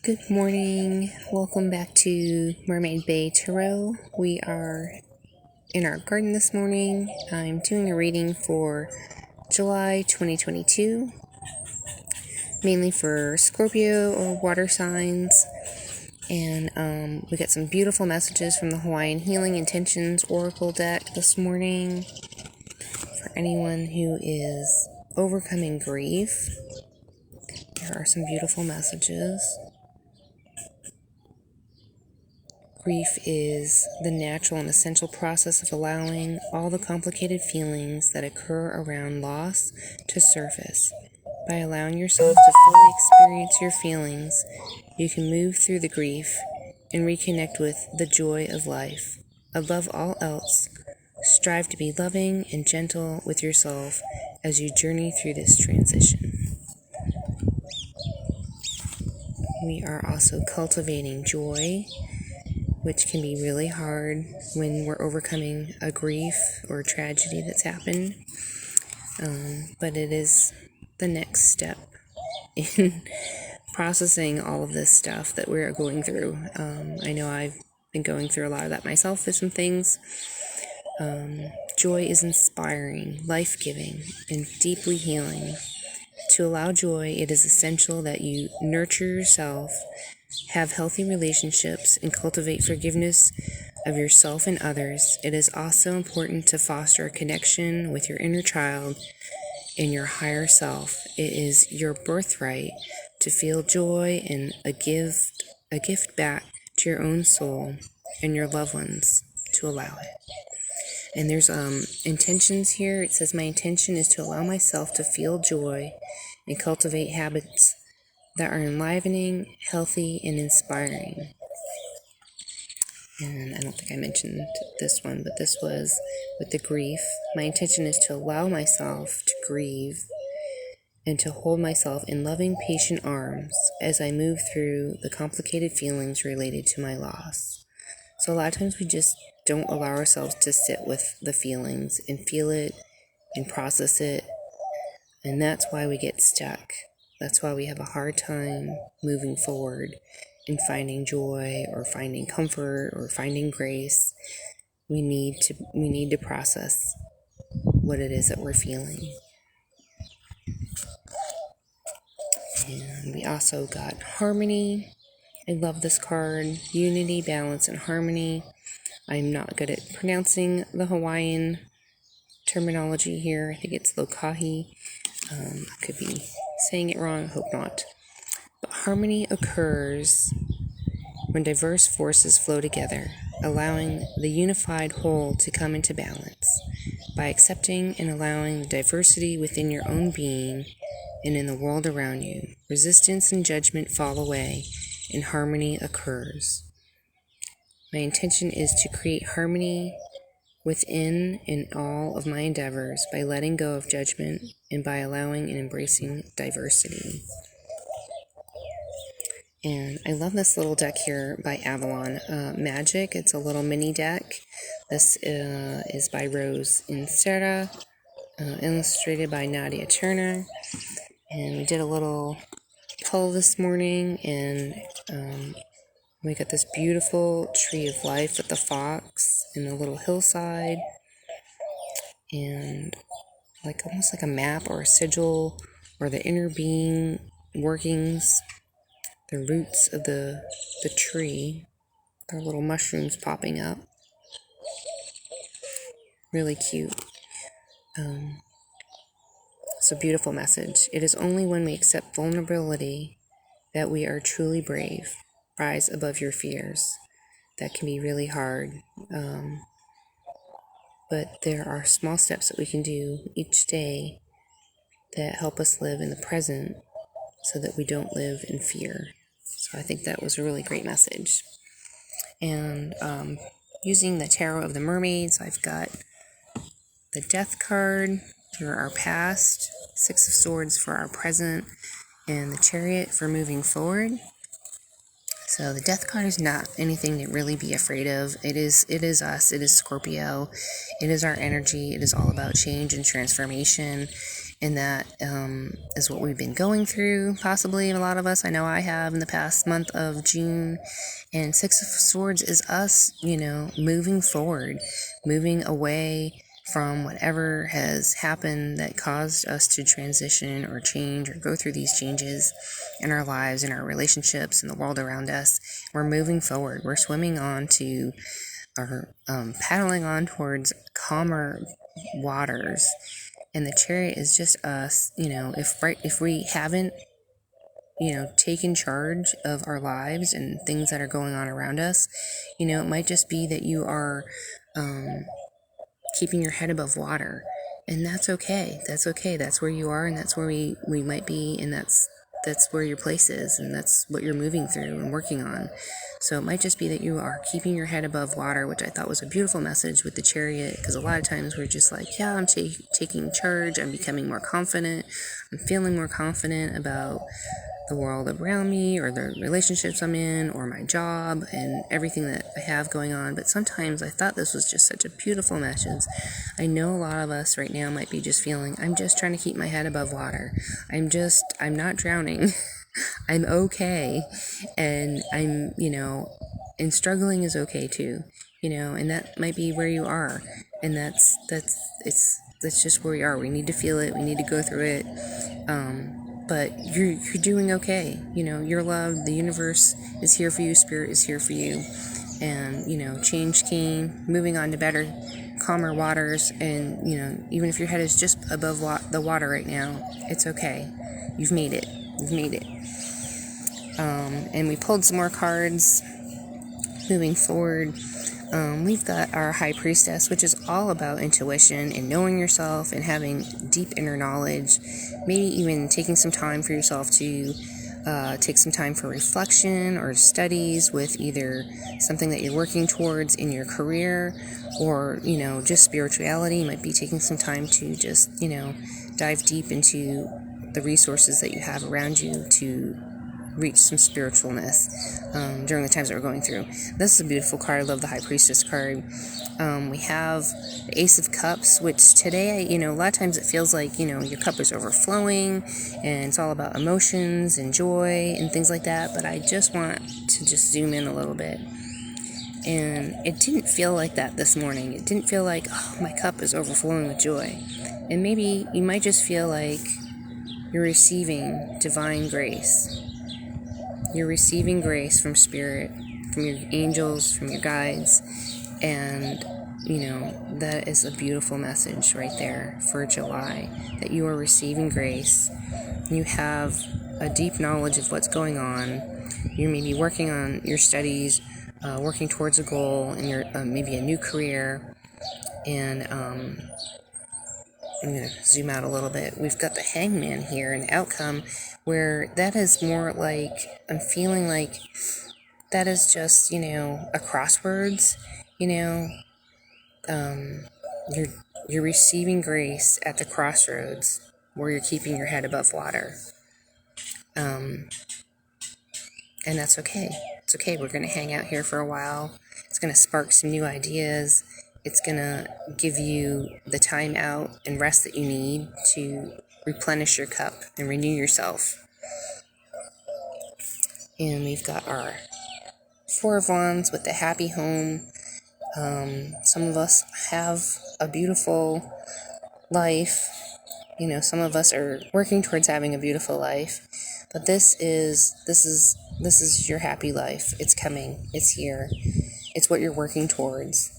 Good morning. Welcome back to Mermaid Bay Tarot. We are in our garden this morning. I'm doing a reading for July 2022, mainly for Scorpio or water signs. And we got some beautiful messages from the Hawaiian Healing Intentions Oracle deck this morning for anyone who is overcoming grief. There are some beautiful messages. Grief is the natural and essential process of allowing all the complicated feelings that occur around loss to surface. By allowing yourself to fully experience your feelings, you can move through the grief and reconnect with the joy of life. Above all else, strive to be loving and gentle with yourself as you journey through this transition. We are also cultivating joy, which can be really hard when we're overcoming a grief or a tragedy that's happened. But it is the next step in processing all of this stuff that we're going through. I know I've been going through a lot of that myself with some things. Joy is inspiring, life-giving, and deeply healing. To allow joy, it is essential that you nurture yourself, have healthy relationships, and cultivate forgiveness of yourself and others. It is also important to foster a connection with your inner child and your higher self. It is your birthright to feel joy and a gift back to your own soul and your loved ones to allow it. And there's intentions here. It says, my intention is to allow myself to feel joy and cultivate habits that are enlivening, healthy, and inspiring. And I don't think I mentioned this one, but this was with the grief. My intention is to allow myself to grieve and to hold myself in loving, patient arms as I move through the complicated feelings related to my loss. So a lot of times we just don't allow ourselves to sit with the feelings and feel it and process it. And that's why we get stuck. That's why we have a hard time moving forward and finding joy or finding comfort or finding grace. We need to process what it is that we're feeling. And we also got harmony. I love this card. Unity, balance, and harmony. I'm not good at pronouncing the Hawaiian terminology here. I think it's lokahi. I could be saying it wrong. I hope not. But harmony occurs when diverse forces flow together, allowing the unified whole to come into balance. By accepting and allowing the diversity within your own being and in the world around you, resistance and judgment fall away and harmony occurs. My intention is to create harmony within and all of my endeavors by letting go of judgment and by allowing and embracing diversity. And I love this little deck here by Avalon Magic. It's a little mini deck. This is by Rose Inserra, illustrated by Nadia Turner. And we did a little pull this morning, and we got this beautiful tree of life with the fox and the little hillside, and almost like a map or a sigil or the inner being workings, the roots of the tree. There are little mushrooms popping up. Really cute. It's a beautiful message. It is only when we accept vulnerability that we are truly brave. Rise above your fears. That can be really hard. But there are small steps that we can do each day that help us live in the present so that we don't live in fear. So I think that was a really great message. And using the Tarot of the Mermaids, I've got the Death card for our past, Six of Swords for our present, and the Chariot for moving forward. So the Death card is not anything to really be afraid of. It is us. It is Scorpio. It is our energy. It is all about change and transformation. And that is what we've been going through, possibly, a lot of us. I know I have in the past month of June. And Six of Swords is us, moving forward, moving away from whatever has happened that caused us to transition or change or go through these changes in our lives, in our relationships, in the world around us. We're moving forward. We're swimming on to, or paddling on towards calmer waters. And the Chariot is just us, if we haven't, taken charge of our lives and things that are going on around us, it might just be that you are keeping your head above water. And that's okay. That's okay. That's where you are, and that's where we might be, and that's where your place is, and that's what you're moving through and working on. So it might just be that you are keeping your head above water, which I thought was a beautiful message with the Chariot, because a lot of times we're just like, yeah, I'm taking charge, I'm becoming more confident, I'm feeling more confident about the world around me, or the relationships I'm in, or my job, and everything that I have going on. But sometimes I thought this was just such a beautiful message. I know a lot of us right now might be just feeling, I'm just trying to keep my head above water. I'm not drowning. I'm okay. And and struggling is okay too, and that might be where you are. And that's just where we are. We need to feel it. We need to go through it. But you're doing okay. You're loved. The universe is here for you. Spirit is here for you. And, change came, moving on to better, calmer waters. And, even if your head is just above the water right now, it's okay. You've made it. You've made it. And we pulled some more cards moving forward. We've got our High Priestess, which is all about intuition and knowing yourself and having deep inner knowledge. Maybe even taking some time for yourself to take some time for reflection or studies with either something that you're working towards in your career, or, just spirituality. You might be taking some time to just, dive deep into the resources that you have around you to reach some spiritualness during the times that we're going through. This is a beautiful card. I love the High Priestess card. We have the Ace of Cups, which today, a lot of times it feels like, your cup is overflowing and it's all about emotions and joy and things like that. But I just want to just zoom in a little bit. And it didn't feel like that this morning. It didn't feel like, oh, my cup is overflowing with joy. And maybe you might just feel like you're receiving divine grace. You're receiving grace from Spirit, from your angels, from your guides, and, that is a beautiful message right there for July, that you are receiving grace. You have a deep knowledge of what's going on. You may be working on your studies, working towards a goal in your maybe a new career, and I'm going to zoom out a little bit. We've got the Hangman here, an outcome where that is more like, I'm feeling like that is just, a crosswords, you're receiving grace at the crossroads where you're keeping your head above water. And that's okay. It's okay. We're going to hang out here for a while. It's going to spark some new ideas. It's going to give you the time out and rest that you need to replenish your cup and renew yourself. And we've got our Four of Wands with the happy home. Some of us have a beautiful life. Some of us are working towards having a beautiful life. But this is your happy life. It's coming. It's here. It's what you're working towards.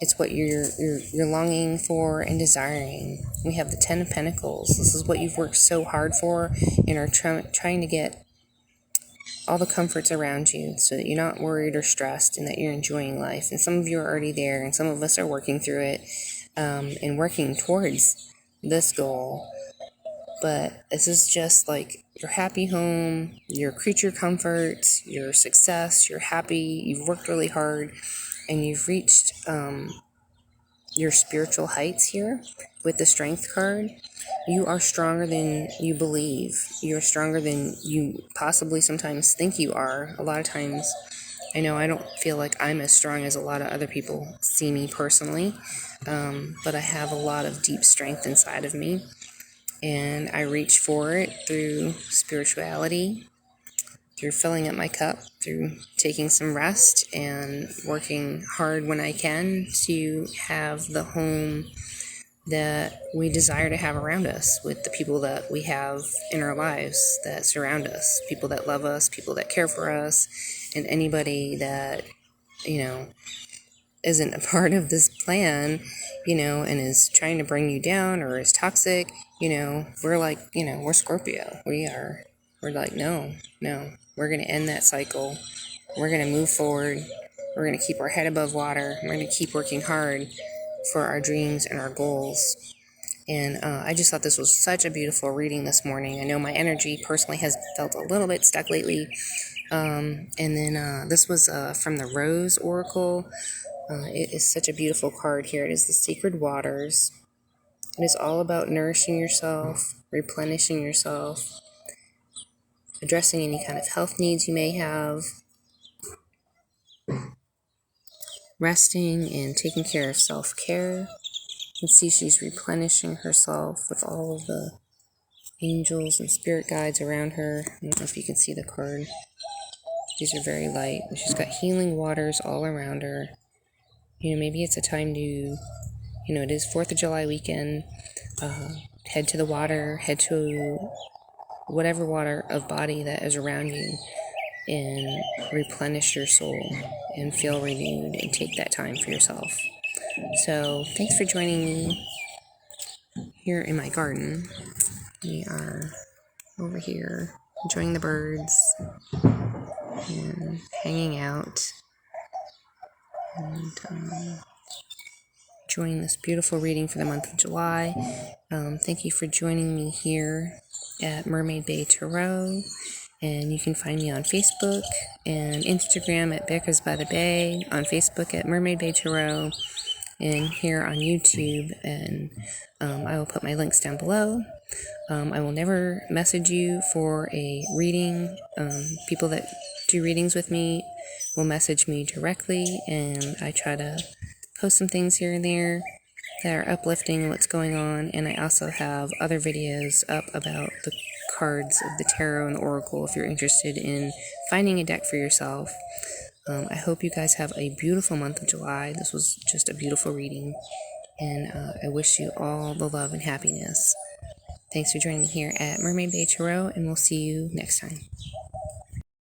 It's what you're longing for and desiring. We have the Ten of Pentacles. This is what you've worked so hard for and are trying to get all the comforts around you so that you're not worried or stressed and that you're enjoying life. And some of you are already there, and some of us are working through it and working towards this goal. But this is just like your happy home, your creature comforts, your success, you're happy, you've worked really hard, and you've reached your spiritual heights here with the Strength card. You are stronger than you believe. You're stronger than you possibly sometimes think you are. A lot of times, I know I don't feel like I'm as strong as a lot of other people see me personally, but I have a lot of deep strength inside of me. and I reach for it through spirituality, through filling up my cup, through taking some rest and working hard when I can to have the home that we desire to have around us, with the people that we have in our lives that surround us, people that love us, people that care for us, and anybody that, isn't a part of this plan, and is trying to bring you down or is toxic, we're like, we're Scorpio. We're like, no, we're going to end that cycle. We're going to move forward. We're going to keep our head above water. We're going to keep working hard for our dreams and our goals. And I just thought this was such a beautiful reading this morning. I know my energy personally has felt a little bit stuck lately. And then this was from the Rose Oracle. It is such a beautiful card here. It is the Sacred Waters. It is all about nourishing yourself, replenishing yourself, addressing any kind of health needs you may have, resting and taking care of self-care. You can see she's replenishing herself with all of the angels and spirit guides around her. I don't know if you can see the card. These are very light. She's got healing waters all around her. Maybe it's a time to, it is 4th of July weekend. Head to the water, head to whatever water of body that is around you, and replenish your soul and feel renewed and take that time for yourself. So thanks for joining me here in my garden. We are over here enjoying the birds and hanging out and enjoying this beautiful reading for the month of July. Thank you for joining me here at Mermaid Bay Tarot, and you can find me on Facebook and Instagram at Becca's by the Bay, on Facebook at Mermaid Bay Tarot, and here on YouTube, and I will put my links down below. I will never message you for a reading. People that do readings with me will message me directly, and I try to post some things here and there that are uplifting what's going on, and I also have other videos up about the cards of the tarot and the oracle if you're interested in finding a deck for yourself. I hope you guys have a beautiful month of July. This was just a beautiful reading, and I wish you all the love and happiness. Thanks for joining me here at Mermaid Bay Tarot, and we'll see you next time.